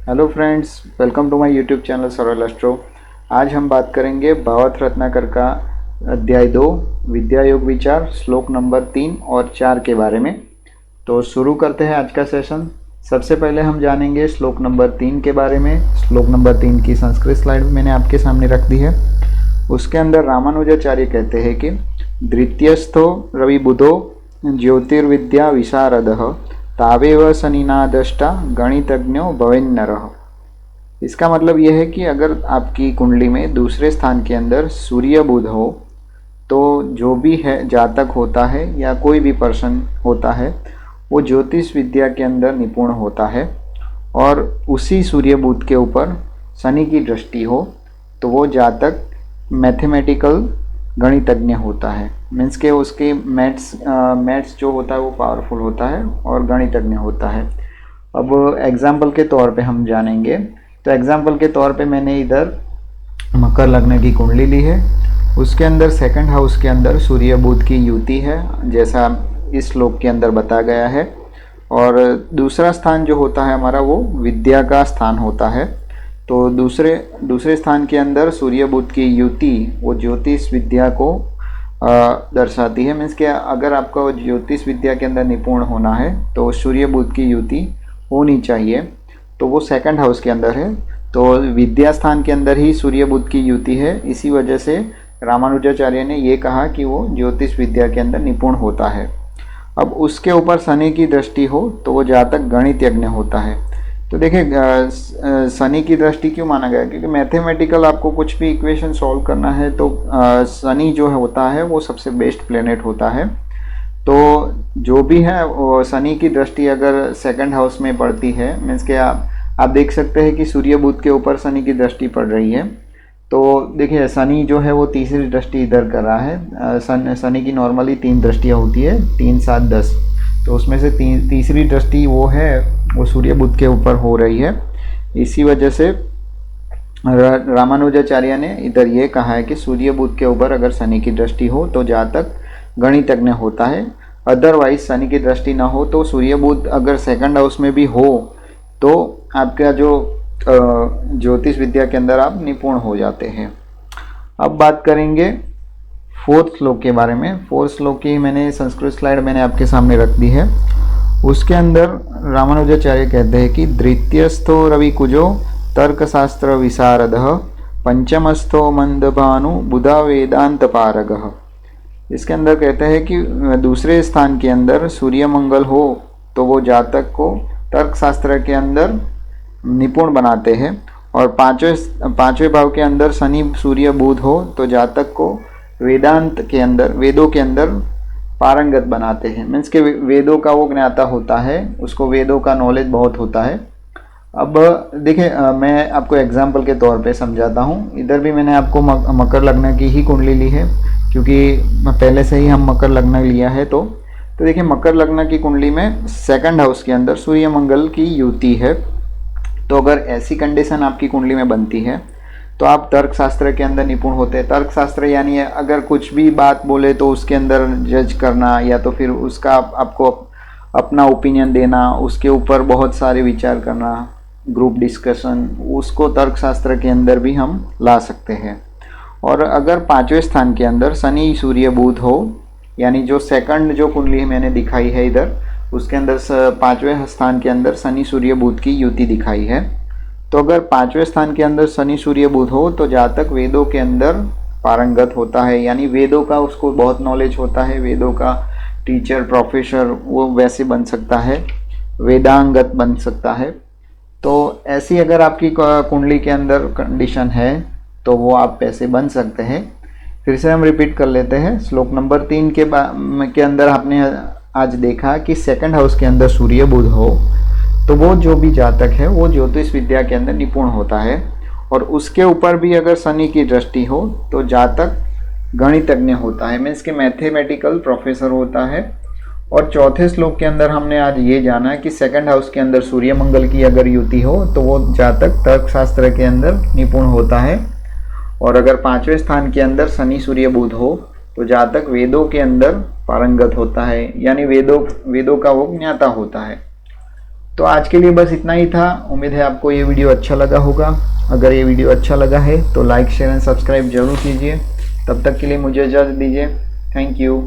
Hello friends, welcome to my YouTube channel Saral Astro. आज हम बात करेंगे भावार्थ रत्नाकर का अध्याय 2 विद्या योग विचार श्लोक नंबर 3 और 4 के बारे में। तो शुरू करते हैं आज का सेशन। सबसे पहले हम जानेंगे श्लोक नंबर 3 के बारे में। श्लोक नंबर 3 की संस्कृत स्लाइड मैंने आपके सामने रख दी है। उसके अंदर रामानुजाचार्य कहते हैं कि द्वितीयस्थो रवि बुधो ज्योतिर्विद्या विशारदः तावेव शनिनादष्टा गणितज्ञो भवेन्नरः। इसका मतलब यह है कि अगर आपकी कुंडली में दूसरे स्थान के अंदर सूर्य बुध हो तो जो भी है जातक होता है या कोई भी पर्सन होता है वो ज्योतिष विद्या के अंदर निपुण होता है। और उसी सूर्य बुध के ऊपर शनि की दृष्टि हो तो वो जातक मैथमेटिकल गणितज्ञ होता है। मीन्स के उसके मैथ्स जो होता है वो पावरफुल होता है और गणितज्ञ होता है। अब एग्जाम्पल के तौर पे हम जानेंगे। तो एग्जाम्पल के तौर पे मैंने इधर मकर लग्न की कुंडली ली है। उसके अंदर सेकंड हाउस के अंदर सूर्य बुध की युति है जैसा इस श्लोक के अंदर बताया गया है। और दूसरा स्थान जो होता है हमारा वो विद्या का स्थान होता है। तो दूसरे स्थान के अंदर सूर्य बुध की युति वो ज्योतिष विद्या को दर्शाती है। मीन्स कि अगर आपको ज्योतिष विद्या के अंदर निपुण होना है तो सूर्य बुध की युति होनी चाहिए। तो वो सेकंड हाउस के अंदर है, तो विद्या स्थान के अंदर ही सूर्य बुध की युति है। इसी वजह से रामानुजाचार्य ने ये कहा कि वो ज्योतिष विद्या के अंदर निपुण होता है। अब उसके ऊपर शनि की दृष्टि हो तो वो जातक गणित यज्ञ होता है। तो देखिए शनि की दृष्टि क्यों माना गया, क्योंकि मैथमेटिकल आपको कुछ भी इक्वेशन सॉल्व करना है तो शनि जो होता है वो सबसे बेस्ट प्लेनेट होता है। तो जो भी है वो शनि की दृष्टि अगर सेकंड हाउस में पड़ती है, मीन्स के आप देख सकते हैं कि सूर्य बुध के ऊपर शनि की दृष्टि पड़ रही है। तो देखिए शनि जो है वो तीसरी दृष्टि इधर कर रहा है। शनि की नॉर्मली 3 दृष्टियाँ होती है, 3, 7, 10। तो उसमें से तीसरी दृष्टि वो है वो सूर्य बुध के ऊपर हो रही है। इसी वजह से रामानुजाचार्य ने इधर ये कहा है कि सूर्य बुध के ऊपर अगर शनि की दृष्टि हो तो जातक गणितज्ञ होता है। अदरवाइज शनि की दृष्टि ना हो तो सूर्य बुध अगर सेकंड हाउस में भी हो तो आपका जो ज्योतिष विद्या के अंदर आप निपुण हो जाते हैं। अब बात करेंगे फोर्थ श्लोक के बारे में। फोर्थ श्लोक की मैंने संस्कृत स्लाइड मैंने आपके सामने रख दी है। उसके अंदर रामानुजाचार्य कहते हैं कि द्वितीयस्थो रवि कुजो तर्कशास्त्र विशारदः पंचमस्थो मंदभानु बुधा वेदांत पारगः। इसके अंदर कहते हैं कि दूसरे स्थान के अंदर सूर्य मंगल हो तो वो जातक को तर्कशास्त्र के अंदर निपुण बनाते हैं। और पांचवें भाव के अंदर शनि सूर्य बुध हो तो जातक को वेदांत के अंदर वेदों के अंदर पारंगत बनाते हैं। मीन्स के वेदों का वो ज्ञाता होता है, उसको वेदों का नॉलेज बहुत होता है। अब देखिए मैं आपको एग्जाम्पल के तौर पे समझाता हूँ। इधर भी मैंने आपको मकर लग्न की ही कुंडली ली है क्योंकि पहले से ही हम मकर लग्न लिया है। तो देखिए मकर लग्न की कुंडली में सेकंड हाउस के अंदर सूर्य मंगल की युति है। तो अगर ऐसी कंडीशन आपकी कुंडली में बनती है तो आप तर्कशास्त्र के अंदर निपुण होते हैं। तर्कशास्त्र यानी अगर कुछ भी बात बोले तो उसके अंदर जज करना या तो फिर उसका आपको अपना ओपिनियन देना, उसके ऊपर बहुत सारे विचार करना, ग्रुप डिस्कशन, उसको तर्कशास्त्र के अंदर भी हम ला सकते हैं। और अगर पांचवें स्थान के अंदर शनि सूर्य बुध हो, यानी जो सेकंड जो कुंडली मैंने दिखाई है इधर उसके अंदर पांचवें स्थान के अंदर शनि सूर्य बुध की युति दिखाई है। तो अगर पांचवें स्थान के अंदर शनि सूर्य बुध हो तो जातक वेदों के अंदर पारंगत होता है, यानी वेदों का उसको बहुत नॉलेज होता है। वेदों का टीचर प्रोफेसर वो वैसे बन सकता है, वेदांगत बन सकता है। तो ऐसी अगर आपकी कुंडली के अंदर कंडीशन है तो वो आप ऐसे बन सकते हैं। फिर से हम रिपीट कर लेते हैं। श्लोक नंबर 3 के अंदर आपने आज देखा कि सेकंड हाउस के अंदर सूर्य बुध हो तो वो जो भी जातक है वो ज्योतिष विद्या के अंदर निपुण होता है। और उसके ऊपर भी अगर शनि की दृष्टि हो तो जातक गणितज्ञ होता है, मीन्स के मैथमेटिकल प्रोफेसर होता है। और चौथे श्लोक के अंदर हमने आज ये जाना कि सेकंड हाउस के अंदर सूर्य मंगल की अगर युति हो तो वो जातक तर्कशास्त्र के अंदर निपुण होता है। और अगर पांचवें स्थान के अंदर शनि सूर्य बुध हो तो जातक वेदों के अंदर पारंगत होता है, यानी वेदों का वो ज्ञाता होता है। तो आज के लिए बस इतना ही था। उम्मीद है आपको ये वीडियो अच्छा लगा होगा। अगर ये वीडियो अच्छा लगा है तो लाइक शेयर एंड सब्सक्राइब जरूर कीजिए। तब तक के लिए मुझे इजाज़त दीजिए। Thank you.